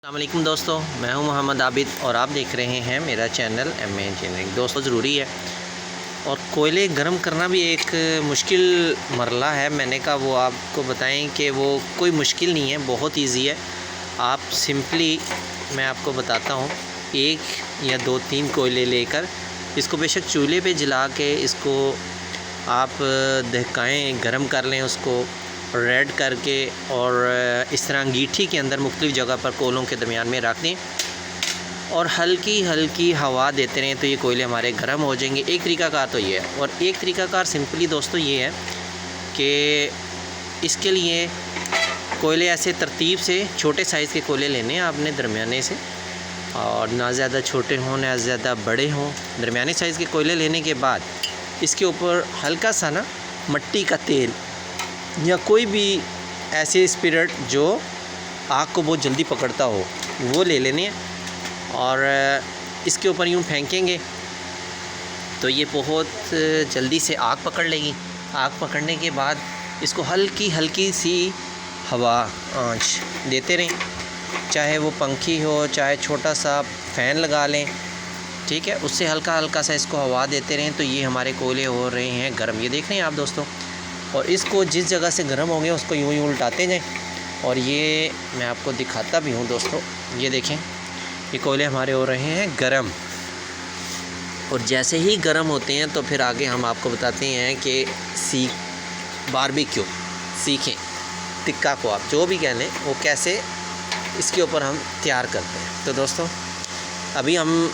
अस्सलाम वालेकुम दोस्तों, मैं हूं मोहम्मद आबिद और आप देख रहे हैं मेरा चैनल एमए इंजीनियरिंग। दोस्तों ज़रूरी है और कोयले गर्म करना भी एक मुश्किल मरला है। मैंने कहा वो आपको बताएं कि वो कोई मुश्किल नहीं है, बहुत इजी है। आप सिंपली मैं आपको बताता हूं, एक या दो तीन कोयले लेकर इसको बेशक चूल्हे पे जला के इसको आप दहकाएँ, गर्म कर लें उसको रेड करके और इस तरह अंगीठी के अंदर मुख्तलिफ़ जगह पर कोयलों के दरमियान में रख दें और हल्की हल्की हवा देते रहें तो ये कोयले हमारे गर्म हो जाएंगे। एक तरीक़ाकार तो ये है, और एक तरीक़ाकार सिंपली दोस्तों ये है कि इसके लिए कोयले ऐसे तरतीब से छोटे साइज़ के कोयले लेने हैं आपने, दरमियाने से, और ना ज़्यादा छोटे हों ना ज़्यादा बड़े हों। दरमियाने साइज़ के कोयले लेने के बाद इसके ऊपर हल्का सा ना मट्टी का तेल या कोई भी ऐसे स्पिरिट जो आग को बहुत जल्दी पकड़ता हो वो ले लेने और इसके ऊपर यूँ फेंकेंगे तो ये बहुत जल्दी से आग पकड़ लेगी। आग पकड़ने के बाद इसको हल्की हल्की सी हवा आंच देते रहें, चाहे वो पंखी हो चाहे छोटा सा फ़ैन लगा लें, ठीक है, उससे हल्का हल्का सा इसको हवा देते रहें तो ये हमारे कोयले हो रहे हैं गर्म। ये देख रहे हैं आप दोस्तों, और इसको जिस जगह से गर्म होंगे उसको यूँ ही उल्टाते जाएं। और ये मैं आपको दिखाता भी हूँ दोस्तों, ये देखें ये कोयले हमारे हो रहे हैं गर्म। और जैसे ही गर्म होते हैं तो फिर आगे हम आपको बताते हैं कि बारबेक्यू सीखें, टिक्का को आप जो भी कह लें, वो कैसे इसके ऊपर हम तैयार करते हैं। तो दोस्तों अभी हम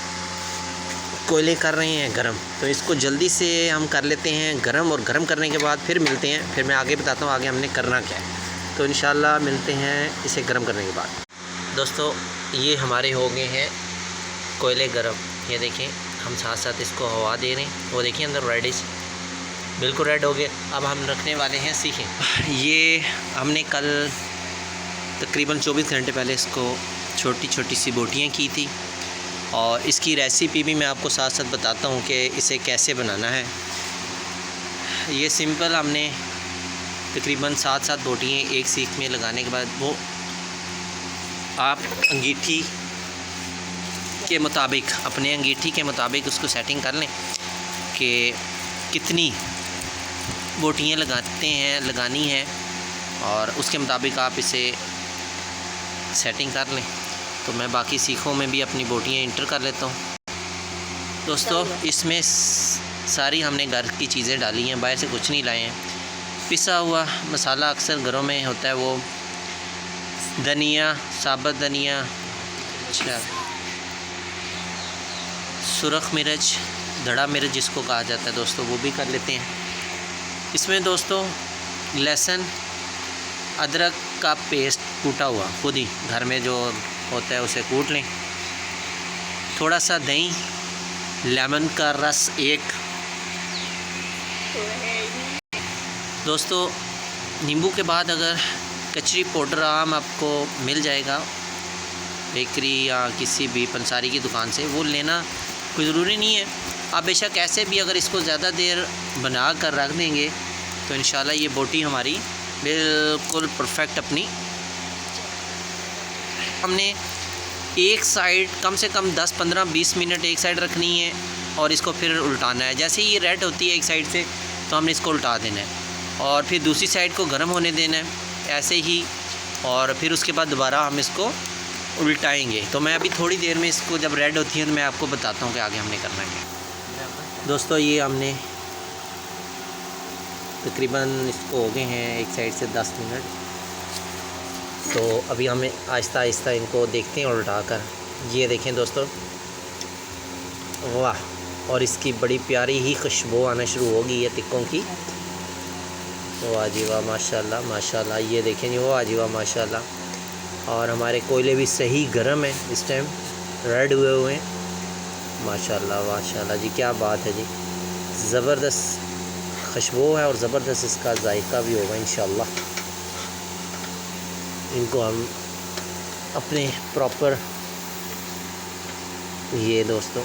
कोयले कर रहे हैं गरम, तो इसको जल्दी से हम कर लेते हैं गरम, और गरम करने के बाद फिर मिलते हैं, फिर मैं आगे बताता हूँ आगे हमने करना क्या है। तो इंशाल्लाह मिलते हैं इसे गरम करने के बाद। दोस्तों ये हमारे हो गए हैं कोयले गरम, ये देखें हम साथ साथ इसको हवा दे रहे हैं, वो देखिए अंदर रेडिश बिल्कुल रेड हो गए। अब हम रखने वाले हैं सीखें। ये हमने कल तकरीबन 24 घंटे पहले इसको छोटी छोटी सी बोटियाँ की थी, और इसकी रेसिपी भी मैं आपको साथ साथ बताता हूँ कि इसे कैसे बनाना है। ये सिंपल हमने तकरीबन 7 बोटियाँ एक सीख में लगाने के बाद वो आप अंगीठी के मुताबिक, अपने अंगीठी के मुताबिक उसको सेटिंग कर लें कि कितनी बोटियाँ लगानी है, और उसके मुताबिक आप इसे सेटिंग कर लें। तो मैं बाकी सीखों में भी अपनी बोटियाँ इंटर कर लेता हूँ। दोस्तों इसमें सारी हमने घर की चीज़ें डाली हैं, बाहर से कुछ नहीं लाए हैं। पिसा हुआ मसाला अक्सर घरों में होता है, वो धनिया, साबुत धनिया, अच्छा सुरख मिर्च, धड़ा मिर्च जिसको कहा जाता है दोस्तों, वो भी कर लेते हैं। इसमें दोस्तों लहसुन अदरक का पेस्ट कूटा हुआ खुद ही घर में जो होता है उसे कूट लें, थोड़ा सा दही, लेमन का रस एक, दोस्तों नींबू के बाद अगर कचरी पाउडर आम आपको मिल जाएगा बेकरी या किसी भी पंसारी की दुकान से, वो लेना कोई ज़रूरी नहीं है। आप बेशक ऐसे भी अगर इसको ज़्यादा देर बना कर रख देंगे तो इंशाल्लाह ये बोटी हमारी बिल्कुल परफेक्ट अपनी। हमने एक साइड कम से कम 10, 15, 20 मिनट एक साइड रखनी है और इसको फिर उल्टाना है। जैसे ही ये रेड होती है एक साइड से तो हमने इसको उल्टा देना है और फिर दूसरी साइड को गर्म होने देना है ऐसे ही, और फिर उसके बाद दोबारा हम इसको उल्टाएंगे। तो मैं अभी थोड़ी देर में इसको जब रेड होती है तो मैं आपको बताता हूँ कि आगे हमने करना है। दोस्तों ये हमने तकरीबन इसको हो गए हैं एक साइड से 10 मिनट, तो अभी हमें आहिस्ता आहिस्ता इनको देखते हैं उल्टा कर। ये देखें दोस्तों, वाह, और इसकी बड़ी प्यारी ही खुशबू आना शुरू होगी ये टिक्कों की। वाह जी वाह, माशाल्लाह माशाल्लाह। ये देखें जी, वाह जी वाह माशाल्लाह। और हमारे कोयले भी सही गर्म है, इस टाइम रेड हुए हैं माशाल्लाह माशाल्लाह जी, क्या बात है जी, ज़बरदस्त खुशबू है और ज़बरदस्त इसका जायका भी होगा इंशाल्लाह। इनको हम अपने प्रॉपर, ये दोस्तों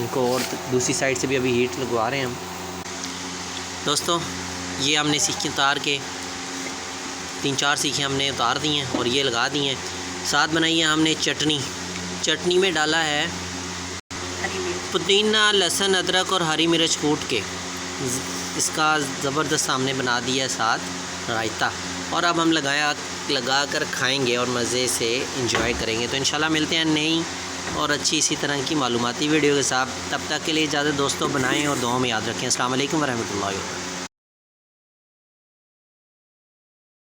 इनको और दूसरी साइड से भी अभी हीट लगवा रहे हैं हम। दोस्तों ये हमने सीखें उतार के 3-4 सीखें हमने उतार दी हैं और ये लगा दी हैं। साथ बनाई है हमने चटनी। चटनी में डाला है पुदीना, लहसुन, अदरक और हरी मिर्च कूट के। इसका ज़बरदस्त हमने बना दिया है साथ रायता। और अब हम लगा कर खाएंगे और मज़े से इंजॉय करेंगे। तो इंशाल्लाह मिलते हैं नई और अच्छी इसी तरह की मालूमाती वीडियो के साथ। तब तक के लिए इजाज़त दोस्तों, बनाएं और दुआओं में याद रखें। अस्सलाम वालेकुम वरहमतुल्लाहि।